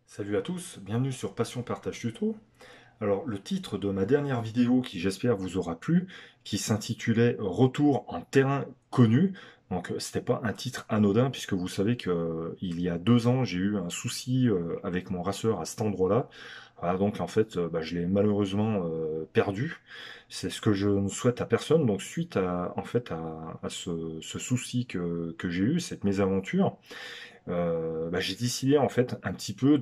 Salut à tous, bienvenue sur Passion Partage Tuto. Alors le titre de ma dernière vidéo qui j'espère vous aura plu, qui s'intitulait Retour en terrain connu. Donc c'était pas un titre anodin puisque vous savez que il y a 2 ans j'ai eu un souci avec mon raceur à cet endroit-là. Voilà, donc en fait je l'ai malheureusement perdu. C'est ce que je ne souhaite à personne. Donc suite à ce souci que j'ai eu, cette mésaventure. J'ai décidé en fait un petit peu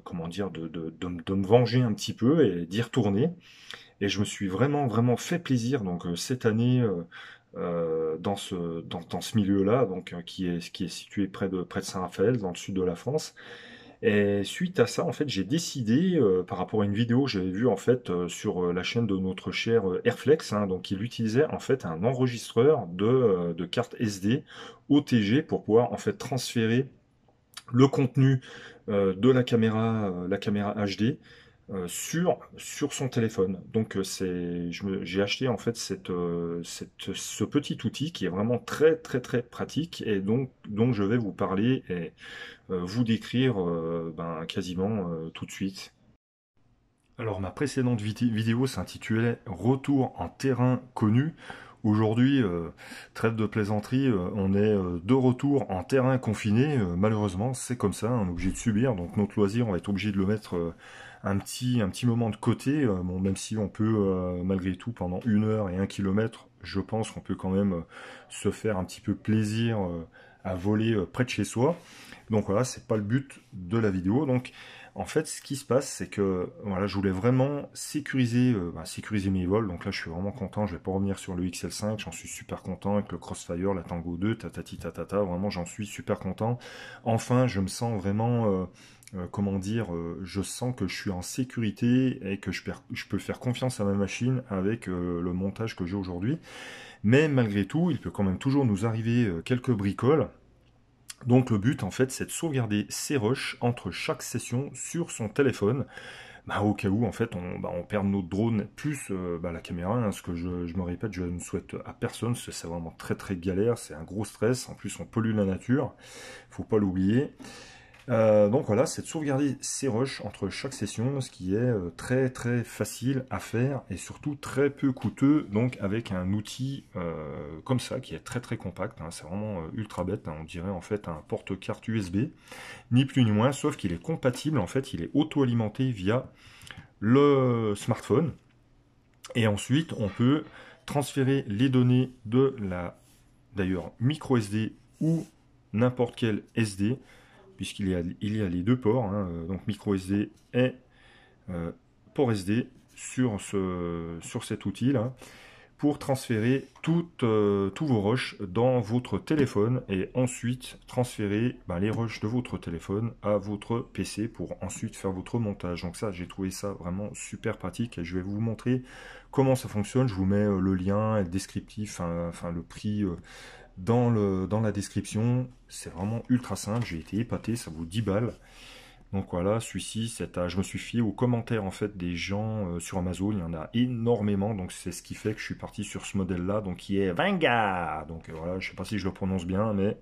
comment dire de me venger un petit peu et d'y retourner. Et je me suis vraiment fait plaisir donc cette année dans ce milieu-là, donc qui est situé près de Saint-Raphaël, dans le sud de la France. Et suite à ça, en fait, j'ai décidé, par rapport à une vidéo que j'avais vue en fait sur la chaîne de notre cher Airflex, hein, donc il utilisait en fait un enregistreur de carte SD OTG pour pouvoir en fait transférer le contenu de la caméra HD sur son téléphone. Donc j'ai acheté en fait ce petit outil qui est vraiment très pratique et donc je vais vous parler et vous décrire quasiment tout de suite. Alors ma précédente vidéo s'intitulait Retour en terrain connu. Aujourd'hui, trêve de plaisanterie, on est de retour en terrain confiné. Malheureusement, c'est comme ça, on est obligé de subir. Donc notre loisir, on va être obligé de le mettre un petit moment de côté. Bon, même si on peut, malgré tout, pendant 1 heure et 1 kilomètre, je pense qu'on peut quand même se faire un petit peu plaisir à voler près de chez soi. Donc voilà, c'est pas le but de la vidéo. Donc en fait, ce qui se passe, c'est que voilà, je voulais vraiment sécuriser mes vols. Donc là, je suis vraiment content. Je vais pas revenir sur le XL5. J'en suis super content avec le Crossfire, la Tango 2, tatati tatata. Vraiment, j'en suis super content. Enfin, je me sens vraiment, comment dire, je sens que je suis en sécurité et que je peux faire confiance à ma machine avec le montage que j'ai aujourd'hui. Mais malgré tout, il peut quand même toujours nous arriver quelques bricoles. Donc le but en fait c'est de sauvegarder ses rushs entre chaque session sur son téléphone, au cas où en fait on perd notre drone plus la caméra, hein, ce que je me répète, je ne souhaite à personne, c'est vraiment très galère, c'est un gros stress, en plus on pollue la nature, faut pas l'oublier. Donc voilà, c'est de sauvegarder ses rushs entre chaque session, ce qui est très facile à faire et surtout très peu coûteux, donc avec un outil comme ça qui est très compact, hein, c'est vraiment ultra bête, hein, on dirait en fait un porte-carte USB, ni plus ni moins, sauf qu'il est compatible, en fait il est auto-alimenté via le smartphone et ensuite on peut transférer les données de la d'ailleurs micro SD ou n'importe quel SD il y a les deux ports, hein, donc micro SD et port SD sur cet outil là, pour transférer tous vos rushs dans votre téléphone et ensuite transférer les rushs de votre téléphone à votre PC pour ensuite faire votre montage. Donc ça, j'ai trouvé ça vraiment super pratique et je vais vous montrer comment ça fonctionne. Je vous mets le lien et le descriptif, enfin le prix dans la description. C'est vraiment ultra simple, j'ai été épaté, ça vaut 10 balles. Donc voilà, celui-ci, je me suis fié aux commentaires en fait des gens sur Amazon, il y en a énormément, donc c'est ce qui fait que je suis parti sur ce modèle-là, donc qui est Venga. Donc voilà, je sais pas si je le prononce bien, mais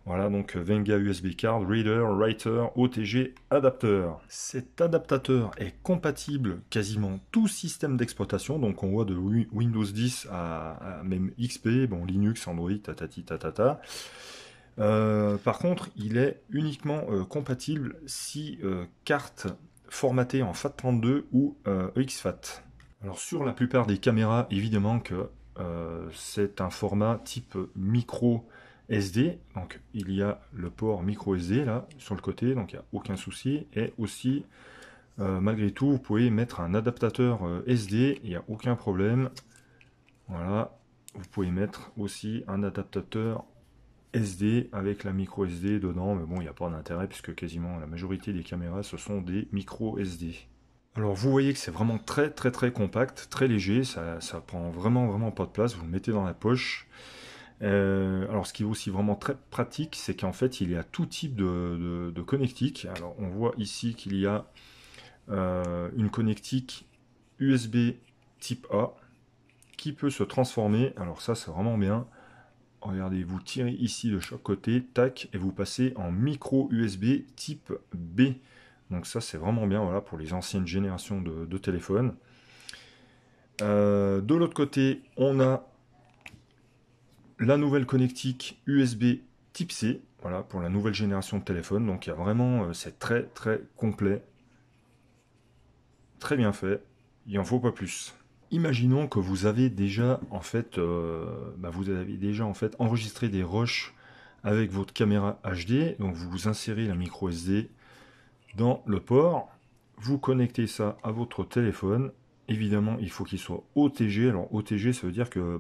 voilà, donc Venga USB Card, Reader, Writer, OTG, adapteur. Cet adaptateur est compatible quasiment tout système d'exploitation, donc on voit de Windows 10 à même XP, bon Linux, Android, tatati tatata. Par contre, il est uniquement compatible si carte formatée en FAT32 ou exFAT. Alors sur la plupart des caméras, évidemment que c'est un format type micro SD. Donc il y a le port micro SD là sur le côté, donc il n'y a aucun souci. Et aussi, malgré tout, vous pouvez mettre un adaptateur SD, il n'y a aucun problème. Voilà, vous pouvez mettre aussi un adaptateur SD avec la micro SD dedans, mais bon, il n'y a pas d'intérêt puisque quasiment la majorité des caméras ce sont des micro SD. Alors vous voyez que c'est vraiment très compact, très léger, ça prend vraiment pas de place, vous le mettez dans la poche. Alors ce qui est aussi vraiment très pratique, c'est qu'en fait il y a tout type de connectique. Alors on voit ici qu'il y a une connectique USB type A qui peut se transformer, alors ça c'est vraiment bien, regardez, vous tirez ici de chaque côté, tac, et vous passez en micro USB type B. Donc ça c'est vraiment bien, voilà, pour les anciennes générations de téléphones. De l'autre côté, on a la nouvelle connectique USB type C, voilà, pour la nouvelle génération de téléphone. Donc il y a vraiment, c'est très très complet, très bien fait, il en faut pas plus. Imaginons que vous avez déjà en fait, enregistré des rushs avec votre caméra HD. Donc vous insérez la micro SD dans le port, vous connectez ça à votre téléphone. Évidemment, il faut qu'il soit OTG. Alors OTG, ça veut dire que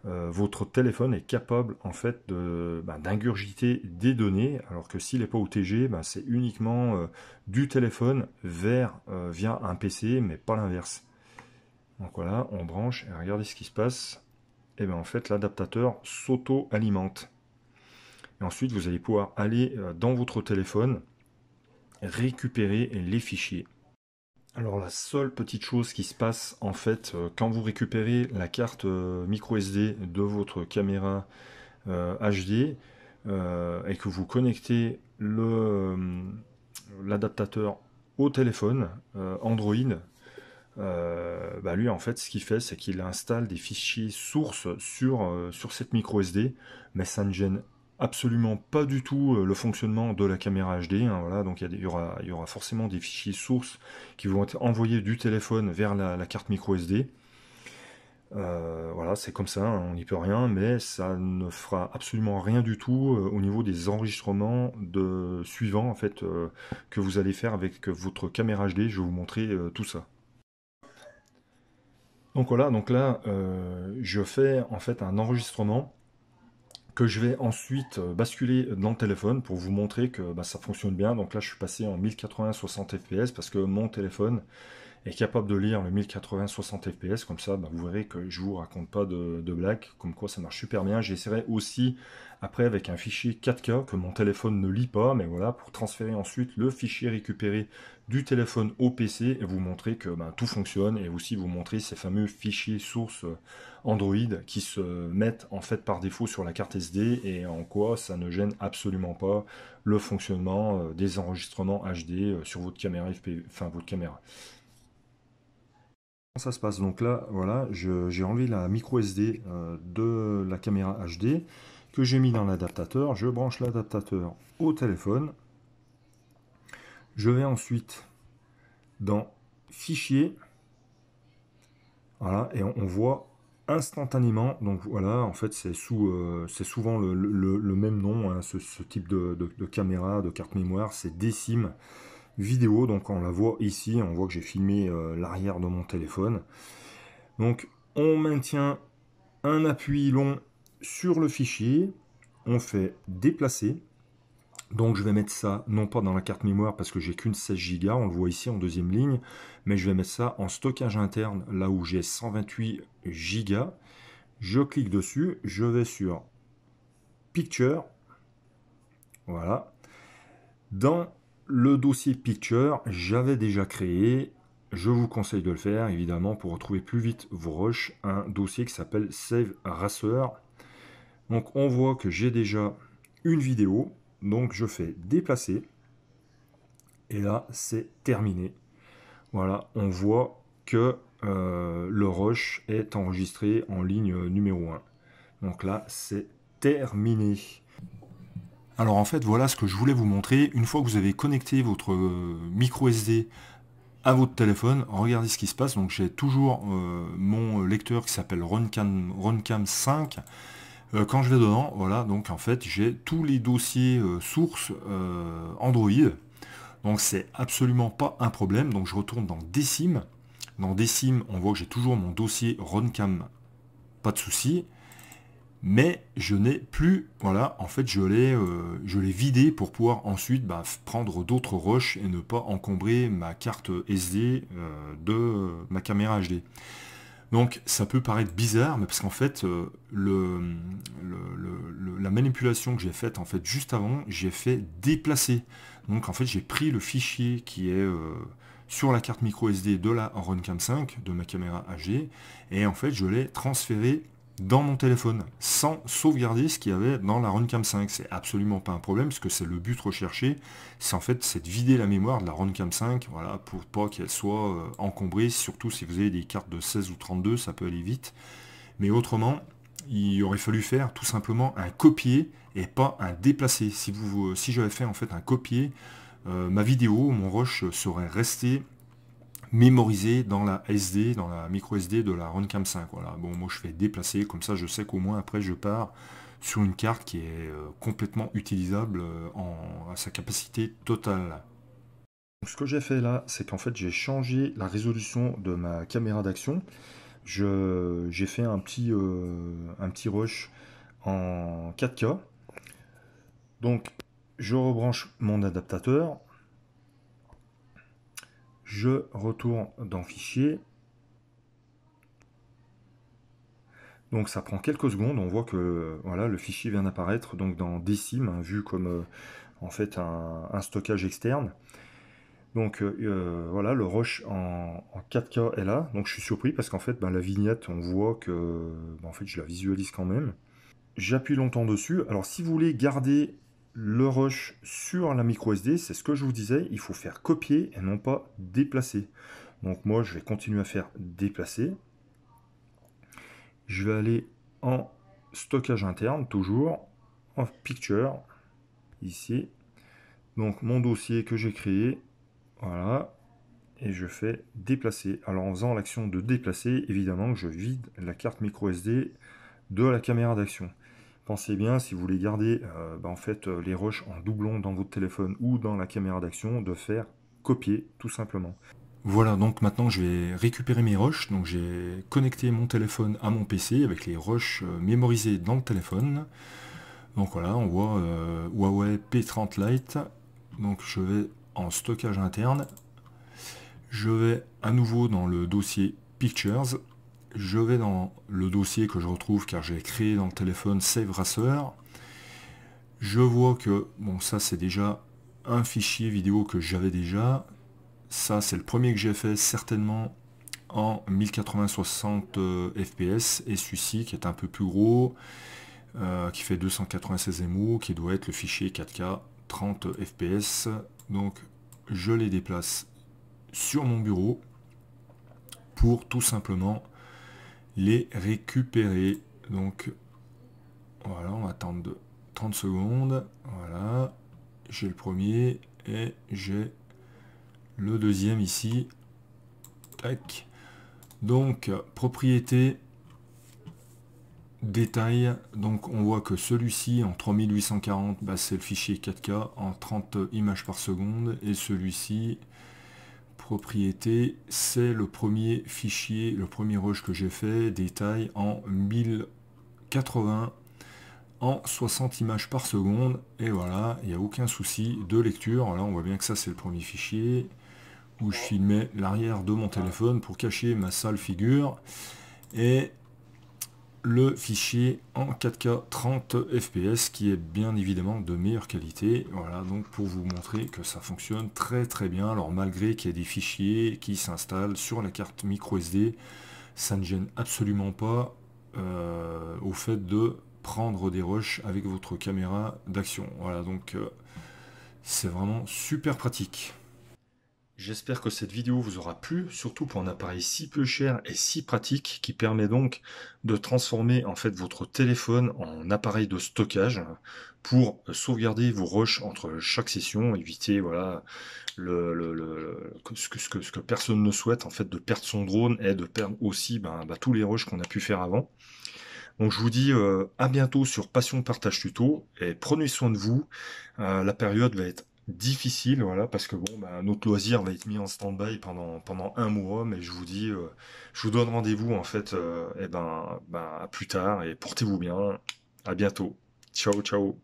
votre téléphone est capable en fait d'ingurgiter des données, alors que s'il n'est pas OTG, c'est uniquement du téléphone via un PC, mais pas l'inverse. Donc voilà, on branche et regardez ce qui se passe. Et bien en fait, l'adaptateur s'auto-alimente. Et ensuite, vous allez pouvoir aller dans votre téléphone, récupérer les fichiers. Alors la seule petite chose qui se passe en fait quand vous récupérez la carte micro SD de votre caméra HD et que vous connectez l'adaptateur au téléphone Android, lui en fait ce qu'il fait c'est qu'il installe des fichiers sources sur cette micro SD, mais ça ne gêne absolument pas du tout le fonctionnement de la caméra HD, hein, voilà, donc il y aura forcément des fichiers sources qui vont être envoyés du téléphone vers la carte micro SD. Voilà, c'est comme ça, hein, on n'y peut rien, mais ça ne fera absolument rien du tout au niveau des enregistrements suivants en fait, que vous allez faire avec votre caméra HD. Je vais vous montrer tout ça. Donc voilà, donc là, je fais en fait un enregistrement que je vais ensuite basculer dans le téléphone pour vous montrer que ça fonctionne bien. Donc là, je suis passé en 1080 60 fps parce que mon téléphone est capable de lire le 1080 60 fps. Comme ça, vous verrez que je vous raconte pas de blagues, comme quoi ça marche super bien. J'essaierai aussi après avec un fichier 4K que mon téléphone ne lit pas, mais voilà, pour transférer ensuite le fichier récupéré du téléphone au PC et vous montrer que tout fonctionne, et aussi vous montrer ces fameux fichiers sources Android qui se mettent en fait par défaut sur la carte SD et en quoi ça ne gêne absolument pas le fonctionnement des enregistrements HD sur votre caméra votre caméra. Ça se passe donc là, voilà, j'ai enlevé la micro SD de la caméra HD que j'ai mis dans l'adaptateur. Je branche l'adaptateur au téléphone. Je vais ensuite dans Fichier. Voilà, et on voit instantanément, donc voilà, en fait c'est souvent le même nom, hein, ce type de caméra, de carte mémoire, c'est Decim vidéo. Donc on la voit ici, on voit que j'ai filmé l'arrière de mon téléphone. Donc on maintient un appui long sur le fichier, on fait déplacer. Donc je vais mettre ça non pas dans la carte mémoire parce que j'ai qu'une 16 Go, on le voit ici en deuxième ligne, mais je vais mettre ça en stockage interne là où j'ai 128 Go. Je clique dessus, je vais sur Picture, voilà. Dans le dossier Picture, j'avais déjà créé, je vous conseille de le faire évidemment pour retrouver plus vite vos rushs, un dossier qui s'appelle Save Racer. Donc on voit que j'ai déjà une vidéo, donc je fais déplacer, et là c'est terminé. Voilà, on voit que le rush est enregistré en ligne numéro 1. Donc là c'est terminé. Alors en fait voilà ce que je voulais vous montrer. Une fois que vous avez connecté votre micro SD à votre téléphone, regardez ce qui se passe. Donc j'ai toujours mon lecteur qui s'appelle Runcam 5. Quand je vais dedans, voilà, donc en fait j'ai tous les dossiers sources Android. Donc c'est absolument pas un problème. Donc je retourne dans Decim. Dans Decim, on voit que j'ai toujours mon dossier Runcam, pas de souci. Mais je n'ai plus, voilà, en fait je l'ai vidé pour pouvoir ensuite prendre d'autres rushs et ne pas encombrer ma carte SD de ma caméra HD. Donc ça peut paraître bizarre, mais parce qu'en fait la manipulation que j'ai faite en fait juste avant, j'ai fait déplacer. Donc en fait j'ai pris le fichier qui est sur la carte micro SD de la Runcam 5 de ma caméra HD, et en fait je l'ai transféré dans mon téléphone, sans sauvegarder ce qu'il y avait dans la RunCam 5. C'est absolument pas un problème, parce que c'est le but recherché, c'est en fait c'est de vider la mémoire de la RunCam 5, voilà, pour pas qu'elle soit encombrée, surtout si vous avez des cartes de 16 ou 32, ça peut aller vite. Mais autrement, il aurait fallu faire tout simplement un copier et pas un déplacer. Si j'avais fait en fait un copier, ma vidéo, mon rush serait resté mémorisé dans la SD, dans la micro SD de la RunCam 5. Voilà. Bon, moi je fais déplacer, comme ça je sais qu'au moins après je pars sur une carte qui est complètement utilisable à sa capacité totale. Donc, ce que j'ai fait là, c'est qu'en fait j'ai changé la résolution de ma caméra d'action. J'ai fait un petit rush en 4K. Donc je rebranche mon adaptateur, je retourne dans Fichier. Donc ça prend quelques secondes, on voit que voilà, le fichier vient d'apparaître donc dans Décime, hein, vu comme en fait un stockage externe. Donc voilà, le rush en 4K est là. Donc je suis surpris parce qu'en fait ben, la vignette, on voit que ben, en fait je la visualise quand même. J'appuie longtemps dessus. Alors si vous voulez garder le rush sur la micro SD, c'est ce que je vous disais, il faut faire copier et non pas déplacer. Donc moi je vais continuer à faire déplacer. Je vais aller en stockage interne, toujours, en picture, ici. Donc mon dossier que j'ai créé, voilà, et je fais déplacer. Alors en faisant l'action de déplacer, évidemment que je vide la carte micro SD de la caméra d'action. Pensez bien, si vous voulez garder en fait, les rushs en doublon dans votre téléphone ou dans la caméra d'action, de faire copier tout simplement. Voilà, donc maintenant je vais récupérer mes rushs. Donc j'ai connecté mon téléphone à mon PC avec les rushs mémorisés dans le téléphone. Donc voilà, on voit Huawei P30 Lite. Donc je vais en stockage interne. Je vais à nouveau dans le dossier Pictures. Je vais dans le dossier que je retrouve car j'ai créé dans le téléphone Save Racer. Je vois que, bon, ça c'est déjà un fichier vidéo que j'avais déjà. Ça c'est le premier que j'ai fait certainement en 1080-60 fps. Et celui-ci qui est un peu plus gros, qui fait 296 MO, qui doit être le fichier 4K 30 fps. Donc je les déplace sur mon bureau pour tout simplement les récupérer. Donc voilà, on va attendre 30 secondes. Voilà, j'ai le premier et j'ai le deuxième ici. Tac. Donc propriété, détail. Donc on voit que celui-ci en 3840, bah, c'est le fichier 4K en 30 images par seconde, et celui-ci propriété, c'est le premier fichier, le premier rush que j'ai fait, détail en 1080 en 60 images par seconde, et voilà, il n'y a aucun souci de lecture. Là on voit bien que ça c'est le premier fichier où je filmais l'arrière de mon téléphone pour cacher ma sale figure, et le fichier en 4K 30 fps qui est bien évidemment de meilleure qualité. Voilà, donc pour vous montrer que ça fonctionne très très bien. Alors malgré qu'il y ait des fichiers qui s'installent sur la carte micro SD, ça ne gêne absolument pas au fait de prendre des rushs avec votre caméra d'action. Voilà, donc c'est vraiment super pratique. J'espère que cette vidéo vous aura plu, surtout pour un appareil si peu cher et si pratique qui permet donc de transformer en fait votre téléphone en appareil de stockage pour sauvegarder vos rushs entre chaque session, éviter voilà ce que personne ne souhaite en fait de perdre son drone et de perdre aussi tous les rushs qu'on a pu faire avant. Donc je vous dis à bientôt sur Passion Partage Tuto et prenez soin de vous. La période va être difficile, voilà, parce que bon, notre loisir va être mis en stand-by pendant un mois, mais je vous dis, je vous donne rendez-vous en fait, à plus tard et portez-vous bien. À bientôt. Ciao, ciao.